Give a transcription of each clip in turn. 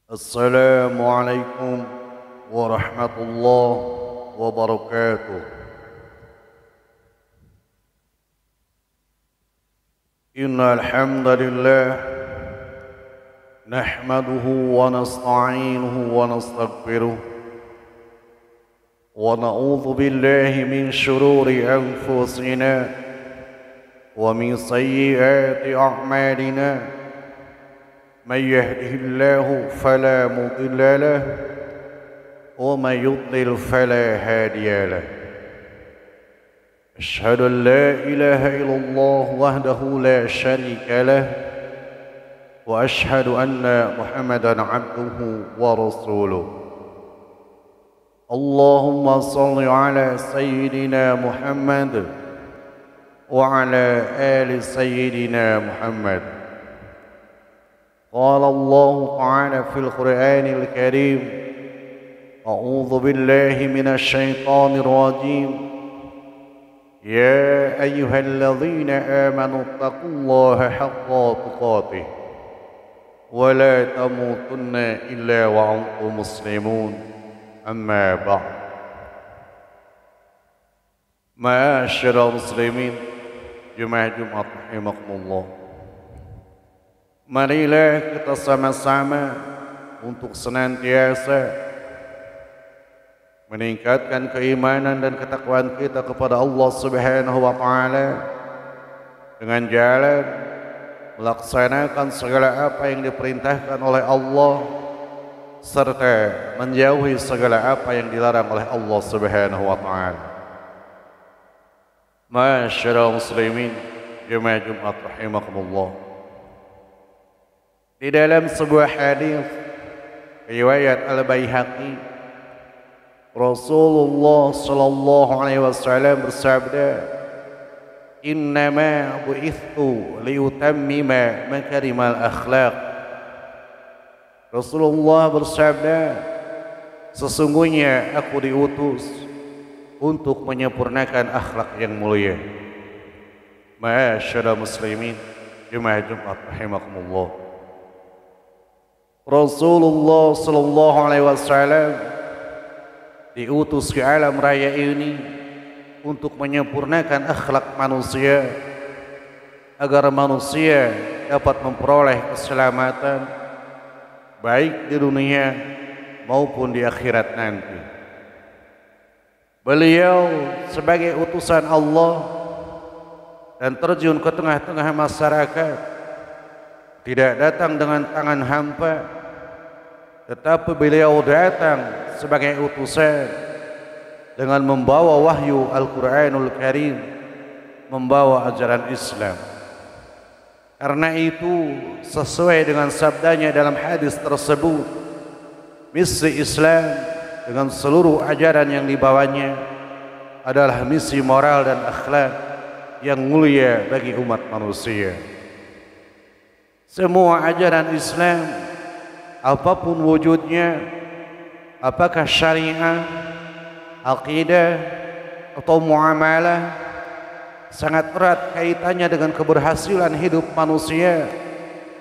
السلام عليكم ورحمة الله وبركاته. إن الحمد لله نحمده ونستعينه ونستغفره ونعوذ بالله من شرور أنفسنا ومن سيئات أعمالنا. من يهده الله فلا مضل له ومن يضلل فلا هادي له. أشهد أن لا إله إلا الله وحده لا شريك له وأشهد أن محمدا عبده ورسوله. اللهم صل على سيدنا محمد وعلى آل سيدنا محمد. قال الله تعالى في القرآن الكريم: أعوذ بالله من الشيطان الرجيم. يا أيها الذين آمنوا اتقوا الله حق تقاته ولا تموتن إلا وأنتم مسلمون. أما بعد. Ma'asyiral muslimin, Jemaah Jumat rahimakumullah. Marilah kita sama-sama untuk senantiasa meningkatkan keimanan dan ketakwaan kita kepada Allah Subhanahu wa taala dengan jalan melaksanakan segala apa yang diperintahkan oleh Allah serta menjauhi segala apa yang dilarang oleh Allah Subhanahu wa taala. Ma'asyiral muslimin, Jemaah Jumat rahimakumullah. Di dalam sebuah hadis riwayat Al-Baihaqi, Rasulullah sallallahu alaihi wasallam bersabda, "Innama bu'ithu liutammima makarimal akhlaq." Rasulullah bersabda, sesungguhnya aku diutus untuk menyempurnakan akhlak yang mulia. Ma'asyiral muslimin, Jemaah Jumat rahimakumullah. Rasulullah sallallahu alaihi wasallam diutus ke alam raya ini untuk menyempurnakan akhlak manusia agar manusia dapat memperoleh keselamatan baik di dunia maupun di akhirat nanti. Beliau sebagai utusan Allah dan terjun ke tengah-tengah masyarakat tidak datang dengan tangan hampa, tetapi beliau datang sebagai utusan dengan membawa wahyu Al-Quranul Karim, membawa ajaran Islam. Karena itu sesuai dengan sabdanya dalam hadis tersebut, misi Islam dengan seluruh ajaran yang dibawanya adalah misi moral dan akhlak yang mulia bagi umat manusia. Semua ajaran Islam, apapun wujudnya, apakah syariah, akidah, atau muamalah, sangat erat kaitannya dengan keberhasilan hidup manusia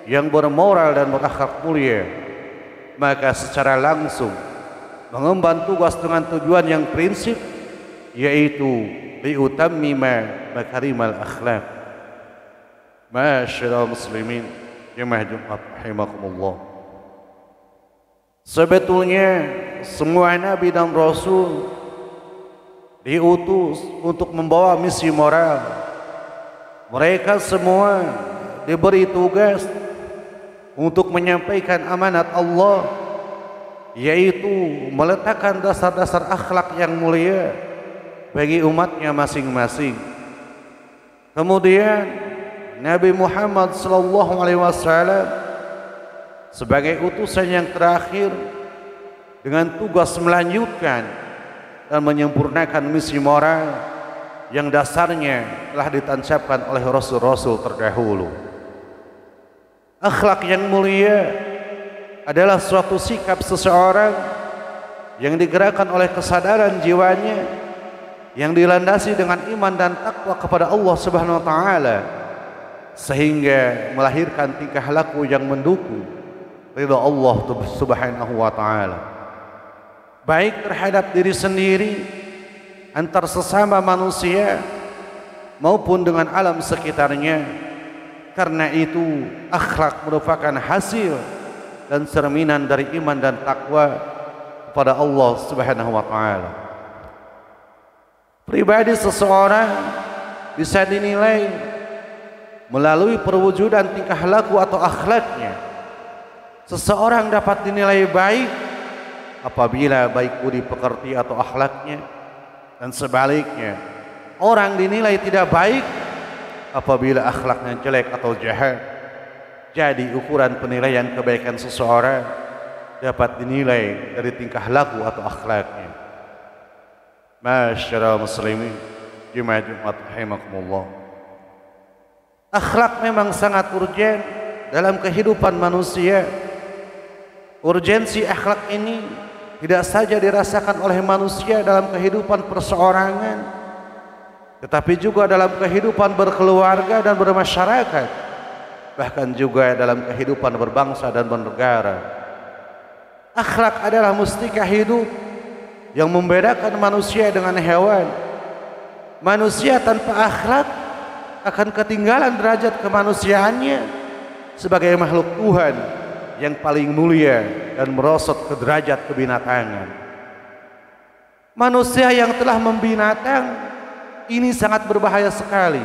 yang bermoral dan berakhlak mulia. Maka secara langsung mengemban tugas dengan tujuan yang prinsip, yaitu liutammima makarimal akhlak. Ma'asyiral muslimin, Jemaah Jumat rahimakumullah. Sebetulnya semua nabi dan rasul diutus untuk membawa misi moral. Mereka semua diberi tugas untuk menyampaikan amanat Allah, yaitu meletakkan dasar-dasar akhlak yang mulia bagi umatnya masing-masing. Kemudian Nabi Muhammad sallallahu alaihi wasallam sebagai utusan yang terakhir dengan tugas melanjutkan dan menyempurnakan misi moral yang dasarnya telah ditancapkan oleh rasul-rasul terdahulu. Akhlak yang mulia adalah suatu sikap seseorang yang digerakkan oleh kesadaran jiwanya yang dilandasi dengan iman dan takwa kepada Allah Subhanahu wa taala, sehingga melahirkan tingkah laku yang mendukung ridha Allah Subhanahu wa taala. Baik terhadap diri sendiri, antar sesama manusia maupun dengan alam sekitarnya. Karena itu akhlak merupakan hasil dan cerminan dari iman dan takwa kepada Allah Subhanahu wa taala. Pribadi seseorang bisa dinilai melalui perwujudan tingkah laku atau akhlaknya. Seseorang dapat dinilai baik apabila baik budi pekerti atau akhlaknya, dan sebaliknya orang dinilai tidak baik apabila akhlaknya jelek atau jahat. Jadi ukuran penilaian kebaikan seseorang dapat dinilai dari tingkah laku atau akhlaknya. Masyaallah muslimin, jemaah Jumat rahimakumullah. Akhlak memang sangat urgen dalam kehidupan manusia. Urgensi akhlak ini tidak saja dirasakan oleh manusia dalam kehidupan perseorangan, tetapi juga dalam kehidupan berkeluarga dan bermasyarakat, bahkan juga dalam kehidupan berbangsa dan bernegara. Akhlak adalah mustika hidup yang membedakan manusia dengan hewan. Manusia tanpa akhlak akan ketinggalan derajat kemanusiaannya sebagai makhluk Tuhan yang paling mulia dan merosot ke derajat kebinatangan. Manusia yang telah membinatang ini sangat berbahaya sekali.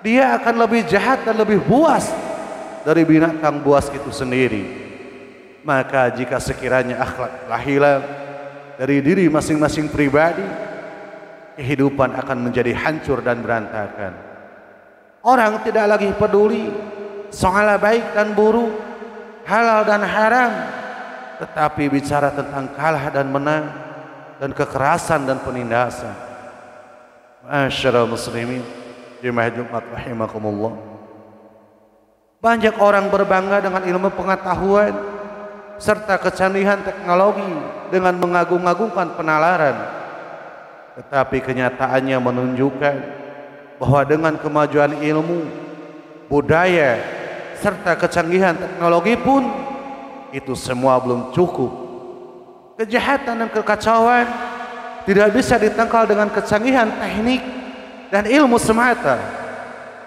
Dia akan lebih jahat dan lebih buas dari binatang buas itu sendiri. Maka jika sekiranya akhlak telah hilang dari diri masing-masing pribadi, kehidupan akan menjadi hancur dan berantakan. Orang tidak lagi peduli soal baik dan buruk, halal dan haram, tetapi bicara tentang kalah dan menang, dan kekerasan dan penindasan. Masyaallah muslimin, jemaah Jumat rahimakumullah. Banyak orang berbangga dengan ilmu pengetahuan serta kecanggihan teknologi dengan mengagung-agungkan penalaran, tetapi kenyataannya menunjukkan bahwa dengan kemajuan ilmu, budaya, serta kecanggihan teknologi pun itu semua belum cukup. Kejahatan dan kekacauan tidak bisa ditangkal dengan kecanggihan teknik dan ilmu semata,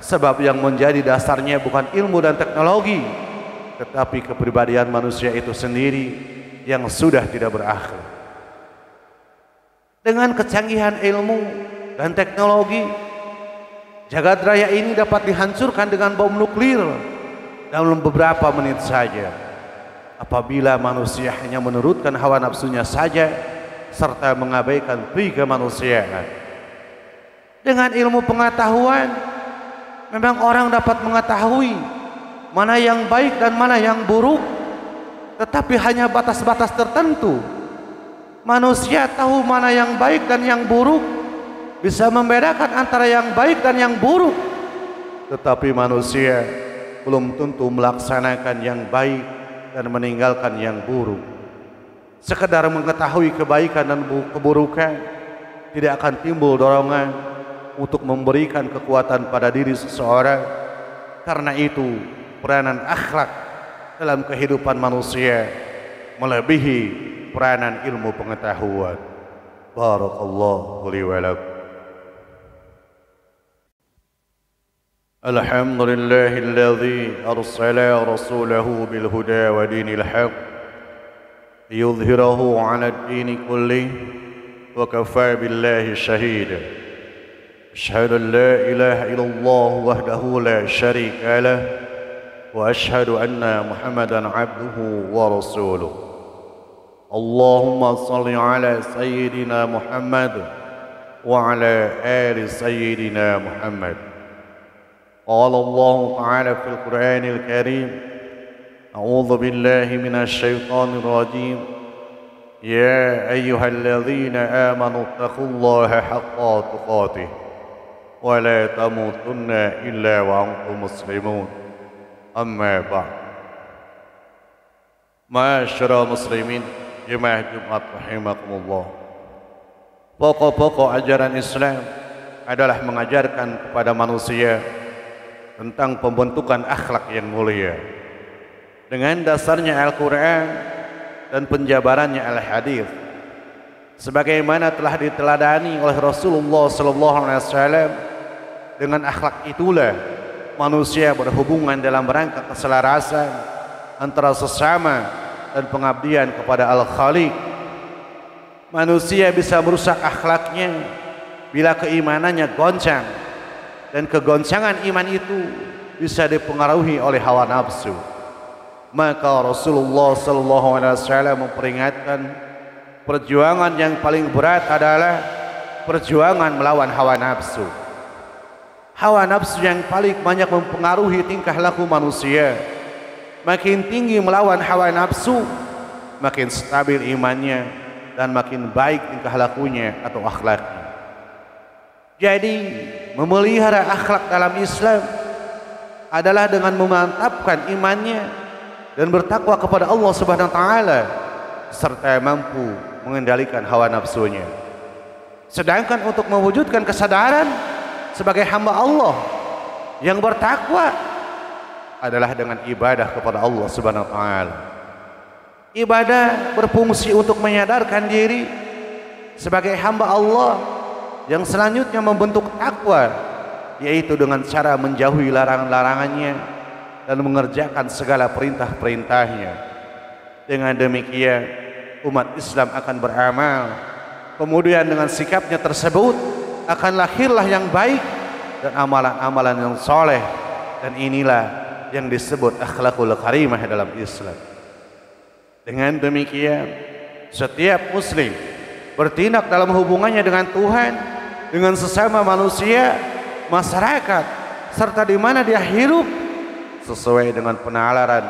sebab yang menjadi dasarnya bukan ilmu dan teknologi, tetapi kepribadian manusia itu sendiri yang sudah tidak berakhir. Dengan kecanggihan ilmu dan teknologi, jagat raya ini dapat dihancurkan dengan bom nuklir dalam beberapa menit saja, apabila manusia hanya menurutkan hawa nafsunya saja serta mengabaikan pri kemanusiaan. Dengan ilmu pengetahuan, memang orang dapat mengetahui mana yang baik dan mana yang buruk, tetapi hanya batas-batas tertentu. Manusia tahu mana yang baik dan yang buruk, bisa membedakan antara yang baik dan yang buruk, tetapi manusia belum tentu melaksanakan yang baik dan meninggalkan yang buruk. Sekedar mengetahui kebaikan dan keburukan tidak akan timbul dorongan untuk memberikan kekuatan pada diri seseorang. Karena itu peranan akhlak dalam kehidupan manusia melebihi peranan ilmu pengetahuan. Barakallahu li wa lakum. Alhamdulillahilladzi arsala rasulahu bil huda wa dinil haq liyudhhirahu 'ala ad-dini kullihi wa kafaa billahi shahida. Asyhadu an la ilaha illallah wahdahu la syarika lah wa asyhadu anna Muhammadan 'abduhu wa rasuluh. Allahumma shalli 'ala sayyidina Muhammad wa 'ala ali sayyidina Muhammad. قال الله تعالى في القرآن الكريم: أعوذ بالله من الشيطان الرجيم يا أيها الذين آمنوا اتقوا الله حق تقاته ولا تموتن إلا وأنتم مسلمون أما بعد. Masyaallah muslimin, jemaah Jumat rahimakumullah. Pokok-pokok ajaran Islam adalah mengajarkan kepada manusia tentang pembentukan akhlak yang mulia. dengan dasarnya Al-Quran dan penjabarannya Al-Hadis, sebagaimana telah diteladani oleh Rasulullah SAW. Dengan akhlak itulah manusia berhubungan dalam rangka keselarasan antara sesama dan pengabdian kepada Al-Khaliq. Manusia bisa merusak akhlaknya bila keimanannya goncang, dan kegoncangan iman itu bisa dipengaruhi oleh hawa nafsu. Maka Rasulullah SAW memperingatkan, perjuangan yang paling berat adalah perjuangan melawan hawa nafsu. Hawa nafsu yang paling banyak mempengaruhi tingkah laku manusia. Makin tinggi melawan hawa nafsu, makin stabil imannya dan makin baik tingkah lakunya atau akhlaknya. Jadi memelihara akhlak dalam Islam adalah dengan memantapkan imannya dan bertakwa kepada Allah Subhanahu wa taala serta mampu mengendalikan hawa nafsunya. Sedangkan untuk mewujudkan kesadaran sebagai hamba Allah yang bertakwa adalah dengan ibadah kepada Allah Subhanahu wa taala. Ibadah berfungsi untuk menyadarkan diri sebagai hamba Allah yang selanjutnya membentuk takwa, yaitu dengan cara menjauhi larangan-larangannya dan mengerjakan segala perintah-perintahnya. Dengan demikian umat Islam akan beramal, kemudian dengan sikapnya tersebut akan lahirlah yang baik dan amalan-amalan yang soleh, dan inilah yang disebut akhlakul karimah dalam Islam. Dengan demikian setiap muslim bertindak dalam hubungannya dengan Tuhan, dengan sesama manusia, masyarakat, serta di mana dia hidup sesuai dengan penalaran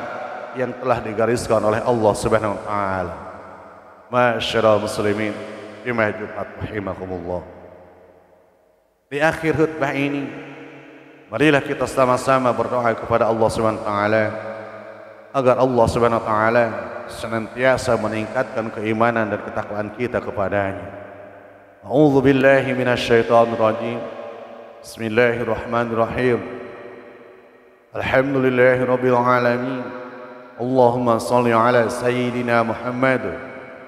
yang telah digariskan oleh Allah Subhanahu wa taala. Masyaallah muslimin, jemaah Jumat rahimakumullah. Di akhir khutbah ini, marilah kita sama-sama berdoa kepada Allah Subhanahu wa taala agar Allah Subhanahu wa taala senantiasa meningkatkan keimanan dan ketakwaan kita kepadanya. A'udzu billahi minasyaitonir rajim. Bismillahirrahmanirrahim. Alhamdulillahi rabbil alamin. Allahumma salli ala sayyidina Muhammad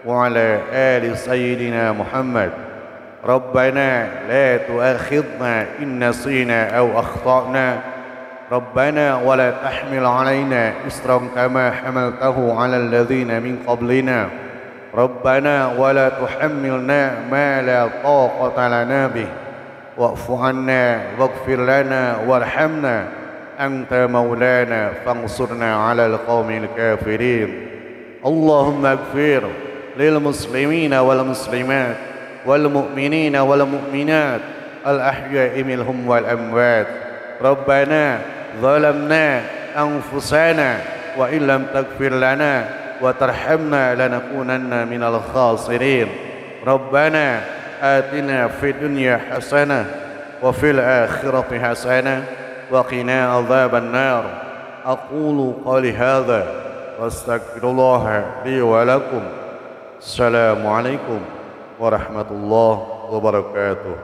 wa ala ali sayyidina Muhammad. Rabbana la tu'akhidna in nasina aw akhtana. Rabbana wa la tahmil alaina isran kama hamaltahu ala alladhina min qablina. Rabbana wa la tuhammilna ma la taqata lana bih. Wa'fu 'anna waghfir lana warhamna. Anta maulana fansurna 'alal qaumil kafirin. Allahumma ighfir lil muslimina wal muslimat wal mu'minina wal mu'minat al ahya'i minhum wal amwat. Rabbana zalamna anfusana wa illam taghfir lana wa tarhamna lanakunanna minal khasirin. Rabbana atina fid dunya hasanah wa fil akhirati hasanah وقنا عذاب النار. أقول قولي هذا واستغفر الله لي ولكم. السلام عليكم ورحمة الله وبركاته.